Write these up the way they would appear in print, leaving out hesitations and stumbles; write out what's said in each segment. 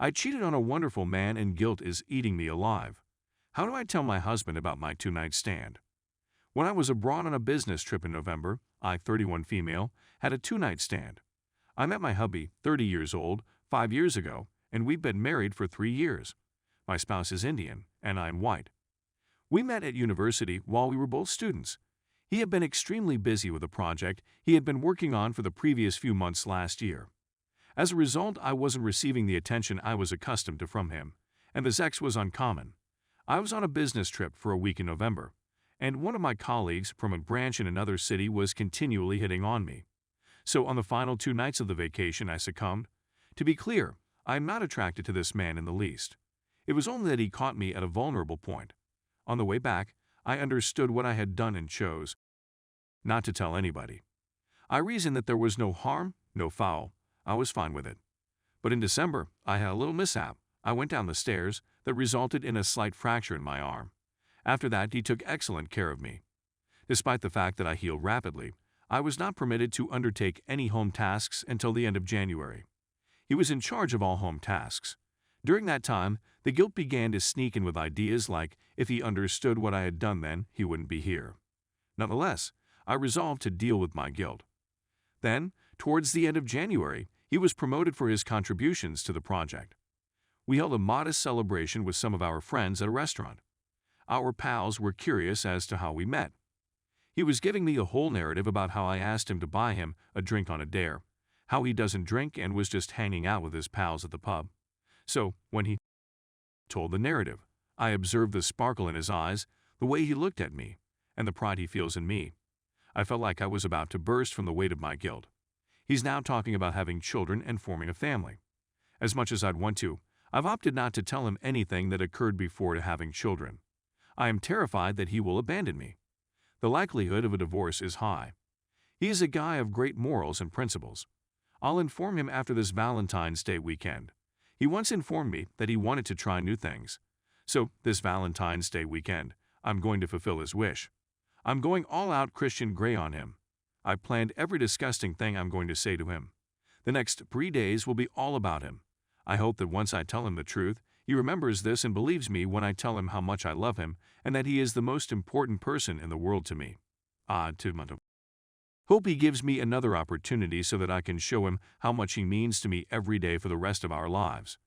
I cheated on a wonderful man and guilt is eating me alive. How do I tell my husband about my two-night stand? When I was abroad on a business trip in November, I, 31 female, had a two-night stand. I met my hubby, 30 years old, 5 years ago, and we've been married for 3 years. My spouse is Indian, and I'm white. We met at university while we were both students. He had been extremely busy with a project he had been working on for the previous few months last year. As a result, I wasn't receiving the attention I was accustomed to from him, and the sex was uncommon. I was on a business trip for a week in November, and one of my colleagues from a branch in another city was continually hitting on me. So on the final 2 nights of the vacation, I succumbed. To be clear, I am not attracted to this man in the least. It was only that he caught me at a vulnerable point. On the way back, I understood what I had done and chose not to tell anybody. I reasoned that there was no harm, no foul. I was fine with it. But in December, I had a little mishap. I went down the stairs that resulted in a slight fracture in my arm. After that, he took excellent care of me. Despite the fact that I healed rapidly, I was not permitted to undertake any home tasks until the end of January. He was in charge of all home tasks. During that time, the guilt began to sneak in with ideas like, if he understood what I had done then, he wouldn't be here. Nonetheless, I resolved to deal with my guilt. Then, towards the end of January, he was promoted for his contributions to the project. We held a modest celebration with some of our friends at a restaurant. Our pals were curious as to how we met. He was giving me a whole narrative about how I asked him to buy him a drink on a dare, how he doesn't drink and was just hanging out with his pals at the pub. So, when he told the narrative, I observed the sparkle in his eyes, the way he looked at me, and the pride he feels in me. I felt like I was about to burst from the weight of my guilt. He's now talking about having children and forming a family. As much as I'd want to, I've opted not to tell him anything that occurred before to having children. I am terrified that he will abandon me. The likelihood of a divorce is high. He is a guy of great morals and principles. I'll inform him after this Valentine's Day weekend. He once informed me that he wanted to try new things. So, this Valentine's Day weekend, I'm going to fulfill his wish. I'm going all-out Christian Grey on him. I planned every disgusting thing I'm going to say to him. The next 3 days will be all about him. I hope that once I tell him the truth, he remembers this and believes me when I tell him how much I love him and that he is the most important person in the world to me. Hope he gives me another opportunity so that I can show him how much he means to me every day for the rest of our lives.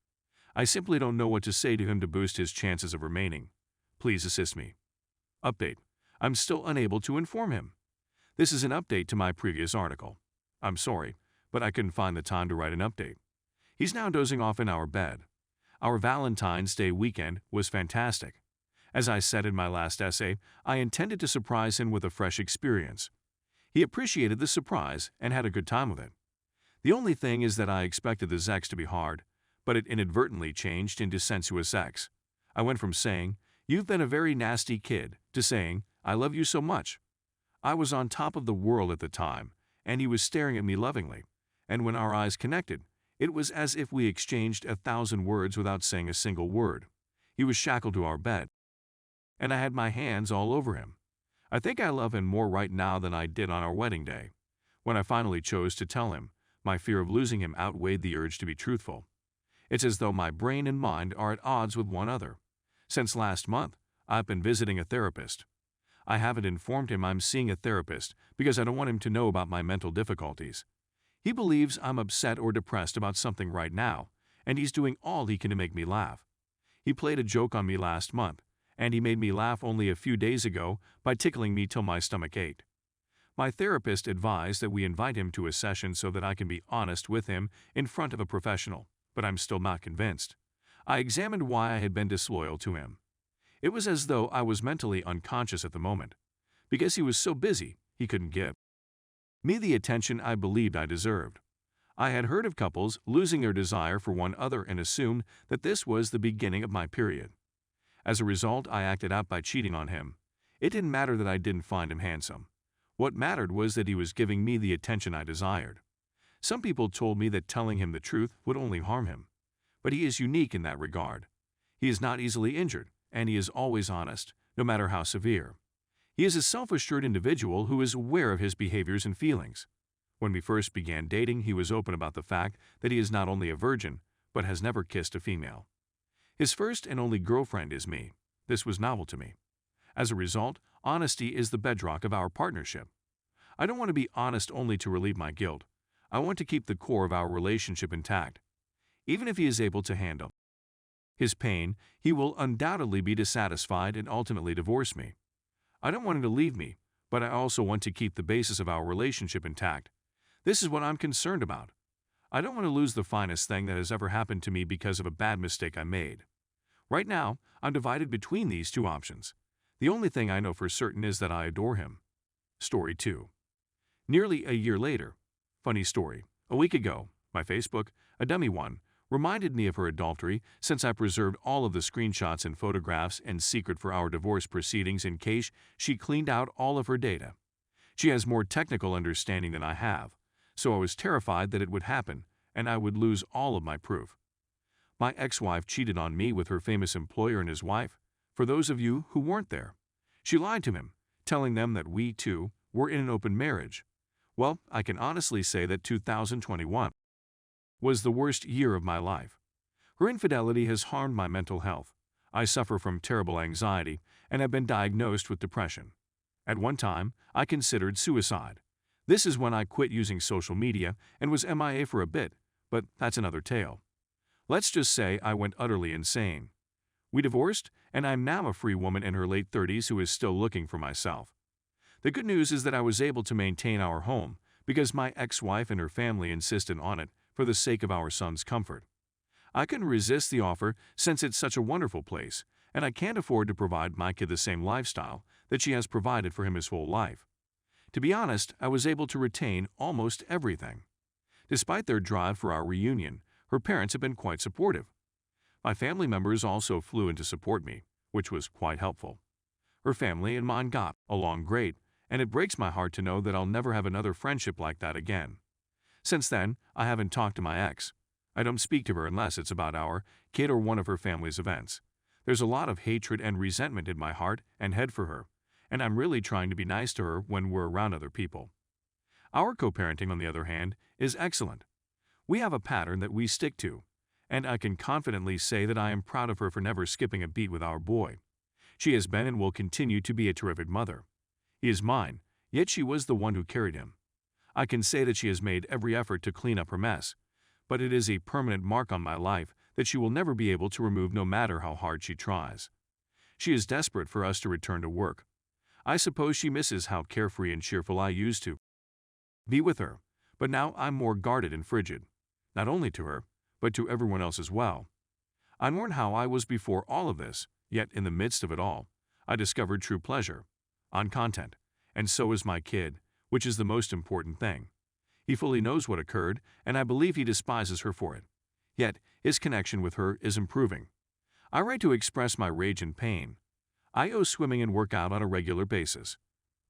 I simply don't know what to say to him to boost his chances of remaining. Please assist me. Update. I'm still unable to inform him. This is an update to my previous article. I'm sorry, but I couldn't find the time to write an update. He's now dozing off in our bed. Our Valentine's Day weekend was fantastic. As I said in my last essay, I intended to surprise him with a fresh experience. He appreciated the surprise and had a good time with it. The only thing is that I expected the sex to be hard, but it inadvertently changed into sensuous sex. I went from saying, "You've been a very nasty kid," to saying, "I love you so much." I was on top of the world at the time, and he was staring at me lovingly, and when our eyes connected, it was as if we exchanged 1,000 words without saying a single word. He was shackled to our bed, and I had my hands all over him. I think I love him more right now than I did on our wedding day. When I finally chose to tell him, my fear of losing him outweighed the urge to be truthful. It's as though my brain and mind are at odds with one another. Since last month, I've been visiting a therapist. I haven't informed him I'm seeing a therapist because I don't want him to know about my mental difficulties. He believes I'm upset or depressed about something right now, and he's doing all he can to make me laugh. He played a joke on me last month, and he made me laugh only a few days ago by tickling me till my stomach ached. My therapist advised that we invite him to a session so that I can be honest with him in front of a professional, but I'm still not convinced. I examined why I had been disloyal to him. It was as though I was mentally unconscious at the moment. Because he was so busy, he couldn't give me the attention I believed I deserved. I had heard of couples losing their desire for one another and assumed that this was the beginning of my period. As a result, I acted out by cheating on him. It didn't matter that I didn't find him handsome. What mattered was that he was giving me the attention I desired. Some people told me that telling him the truth would only harm him. But he is unique in that regard. He is not easily injured, and he is always honest, no matter how severe. He is a self-assured individual who is aware of his behaviors and feelings. When we first began dating, he was open about the fact that he is not only a virgin, but has never kissed a female. His first and only girlfriend is me. This was novel to me. As a result, honesty is the bedrock of our partnership. I don't want to be honest only to relieve my guilt. I want to keep the core of our relationship intact. Even if he is able to handle his pain, he will undoubtedly be dissatisfied and ultimately divorce me. I don't want him to leave me, but I also want to keep the basis of our relationship intact. This is what I'm concerned about. I don't want to lose the finest thing that has ever happened to me because of a bad mistake I made. Right now, I'm divided between these two options. The only thing I know for certain is that I adore him. Story 2. Nearly a year later. Funny story. A week ago, my Facebook, a dummy one, reminded me of her adultery since I preserved all of the screenshots and photographs in secret for our divorce proceedings in case she cleaned out all of her data. She has more technical understanding than I have, so I was terrified that it would happen and I would lose all of my proof. My ex-wife cheated on me with her famous employer and his wife. For those of you who weren't there, she lied to him, telling them that we, too, were in an open marriage. Well, I can honestly say that 2021 was the worst year of my life. Her infidelity has harmed my mental health. I suffer from terrible anxiety and have been diagnosed with depression. At one time, I considered suicide. This is when I quit using social media and was MIA for a bit, but that's another tale. Let's just say I went utterly insane. We divorced, and I'm now a free woman in her late 30s who is still looking for myself. The good news is that I was able to maintain our home because my ex-wife and her family insisted on it for the sake of our son's comfort. I couldn't resist the offer since it's such a wonderful place, and I can't afford to provide my kid the same lifestyle that she has provided for him his whole life. To be honest, I was able to retain almost everything. Despite their drive for our reunion, her parents have been quite supportive. My family members also flew in to support me, which was quite helpful. Her family and mine got along great, and it breaks my heart to know that I'll never have another friendship like that again. Since then, I haven't talked to my ex. I don't speak to her unless it's about our kid or one of her family's events. There's a lot of hatred and resentment in my heart and head for her, and I'm really trying to be nice to her when we're around other people. Our co-parenting, on the other hand, is excellent. We have a pattern that we stick to, and I can confidently say that I am proud of her for never skipping a beat with our boy. She has been and will continue to be a terrific mother. He is mine, yet she was the one who carried him. I can say that she has made every effort to clean up her mess, but it is a permanent mark on my life that she will never be able to remove no matter how hard she tries. She is desperate for us to return to work. I suppose she misses how carefree and cheerful I used to be with her, but now I'm more guarded and frigid, not only to her, but to everyone else as well. I mourn how I was before all of this, yet in the midst of it all, I discovered true pleasure on content, and so is my kid, which is the most important thing. He fully knows what occurred, and I believe he despises her for it. Yet, his connection with her is improving. I write to express my rage and pain. I go swimming and work out on a regular basis.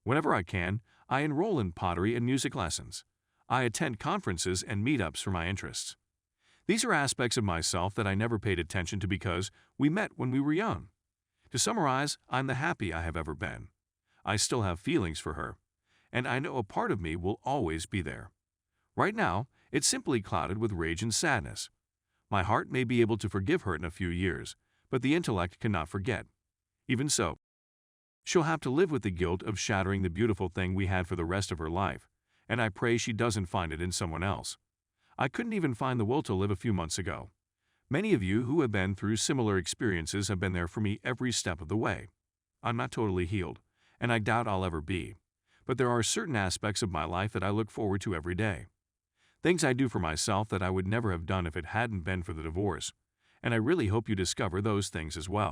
Whenever I can, I enroll in pottery and music lessons. I attend conferences and meetups for my interests. These are aspects of myself that I never paid attention to because we met when we were young. To summarize, I'm the happy I have ever been. I still have feelings for her, and I know a part of me will always be there. Right now, it's simply clouded with rage and sadness. My heart may be able to forgive her in a few years, but the intellect cannot forget. Even so, she'll have to live with the guilt of shattering the beautiful thing we had for the rest of her life, and I pray she doesn't find it in someone else. I couldn't even find the will to live a few months ago. Many of you who have been through similar experiences have been there for me every step of the way. I'm not totally healed, and I doubt I'll ever be, but there are certain aspects of my life that I look forward to every day. Things I do for myself that I would never have done if it hadn't been for the divorce, and I really hope you discover those things as well.